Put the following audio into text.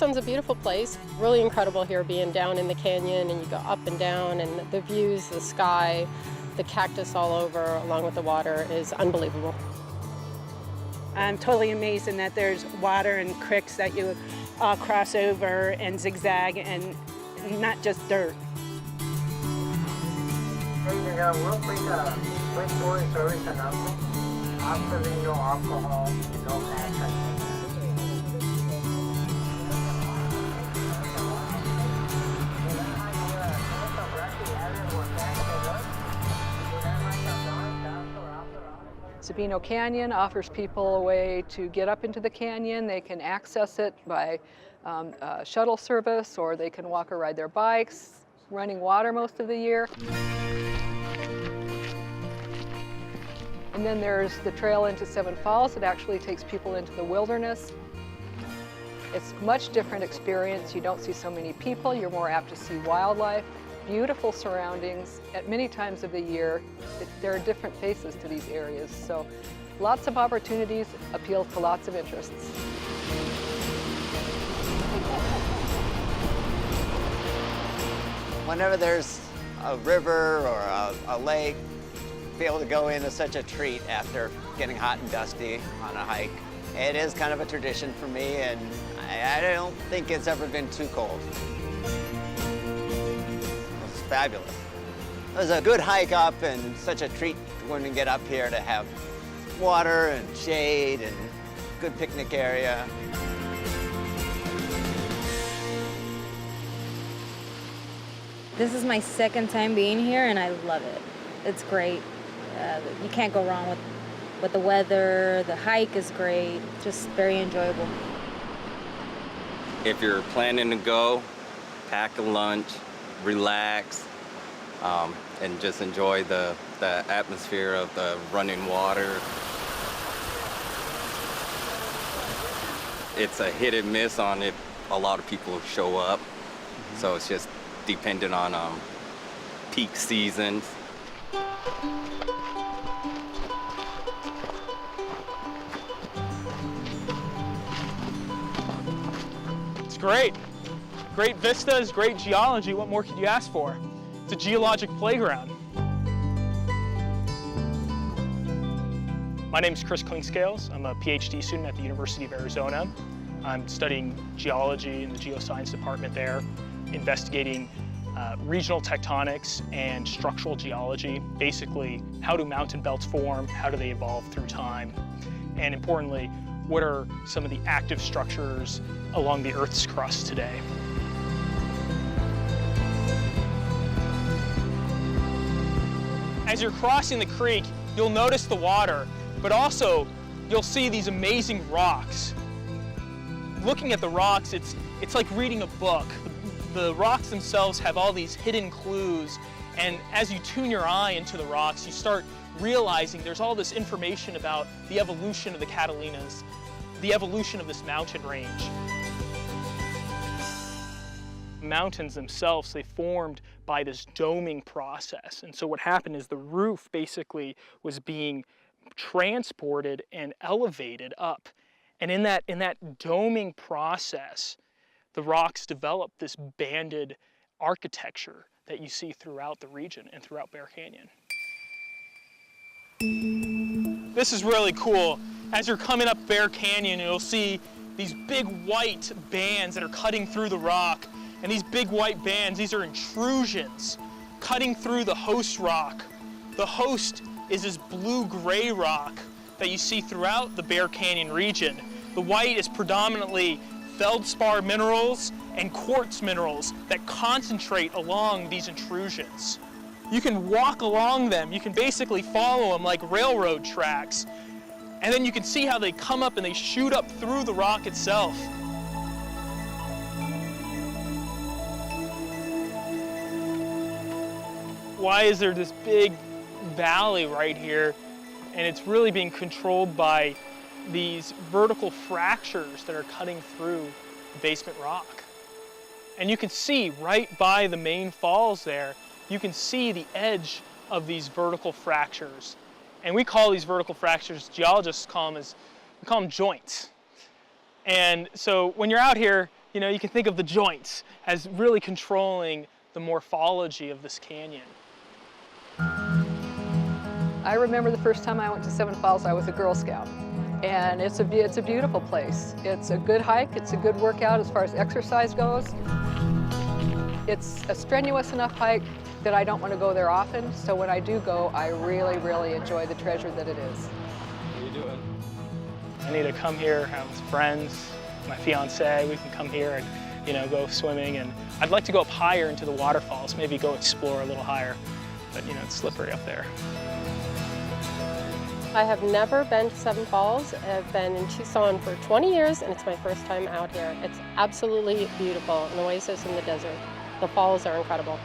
Tucson's a beautiful place. Really incredible here being down in the canyon, and you go up and down, and the views, the sky, the cactus all over along with the water is unbelievable. I'm totally amazed in that there's water and creeks that you cross over and zigzag and not just dirt. Hey, we'll take a quick tour service announcement. Absolutely no alcohol, no alcohol. Sabino Canyon offers people a way to get up into the canyon. They can access it by shuttle service, or they can walk or ride their bikes, running water most of the year. And then there's the trail into Seven Falls. It actually takes people into the wilderness. It's a much different experience. You don't see so many people. You're more apt to see wildlife. Beautiful surroundings. At many times of the year, there are different faces to these areas. So lots of opportunities, appeal to lots of interests. Whenever there's a river or a lake, be able to go in is such a treat after getting hot and dusty on a hike. It is kind of a tradition for me, and I don't think it's ever been too cold. It's fabulous. It was a good hike up, and such a treat when we get up here to have water and shade and good picnic area. This is my second time being here, and I love it. It's great. You can't go wrong with the weather. The hike is great. Just very enjoyable. If you're planning to go, pack a lunch, relax, and just enjoy the atmosphere of the running water. It's a hit and miss on if a lot of people show up, so it's just dependent on peak seasons. It's great. Great vistas, great geology. What more could you ask for? It's a geologic playground. My name is Clinkscales. I'm a PhD student at the University of Arizona. I'm studying geology in the Geoscience department there, investigating regional tectonics and structural geology. Basically, how do mountain belts form? How do they evolve through time? And importantly, what are some of the active structures along the Earth's crust today? As you're crossing the creek, you'll notice the water, but also you'll see these amazing rocks. Looking at the rocks, it's like reading a book. The rocks themselves have all these hidden clues, and as you tune your eye into the rocks, you start realizing there's all this information about the evolution of the Catalinas, the evolution of this mountain range. Mountains themselves, they formed by this doming process. And so what happened is the roof basically was being transported and elevated up. And in that doming process, the rocks developed this banded architecture that you see throughout the region and throughout Bear Canyon. This is really cool. As you're coming up Bear Canyon, you'll see these big white bands that are cutting through the rock. And these big white bands, these are intrusions cutting through the host rock. The host is this blue-gray rock that you see throughout the Bear Canyon region. The white is predominantly feldspar minerals and quartz minerals that concentrate along these intrusions. You can walk along them. You can basically follow them like railroad tracks. And then you can see how they come up and they shoot up through the rock itself. Why is there this big valley right here? And it's really being controlled by these vertical fractures that are cutting through the basement rock. And you can see right by the main falls there, you can see the edge of these vertical fractures. And we call these vertical fractures, geologists call them joints. And so when you're out here, You know, you can think of the joints as really controlling the morphology of this canyon. I remember the first time I went to Seven Falls, I was a Girl Scout. And it's a beautiful place. It's a good hike, it's a good workout as far as exercise goes. It's a strenuous enough hike that I don't want to go there often, so when I do go, I really, really enjoy the treasure that it is. How you doing? I need to come here, have friends, my fiance, we can come here and, you know, go swimming. And I'd like to go up higher into the waterfalls, maybe go explore a little higher, but you know, it's slippery up there. I have never been to Seven Falls. I've been in Tucson for 20 years and it's my first time out here. It's absolutely beautiful, an oasis in the desert. The falls are incredible.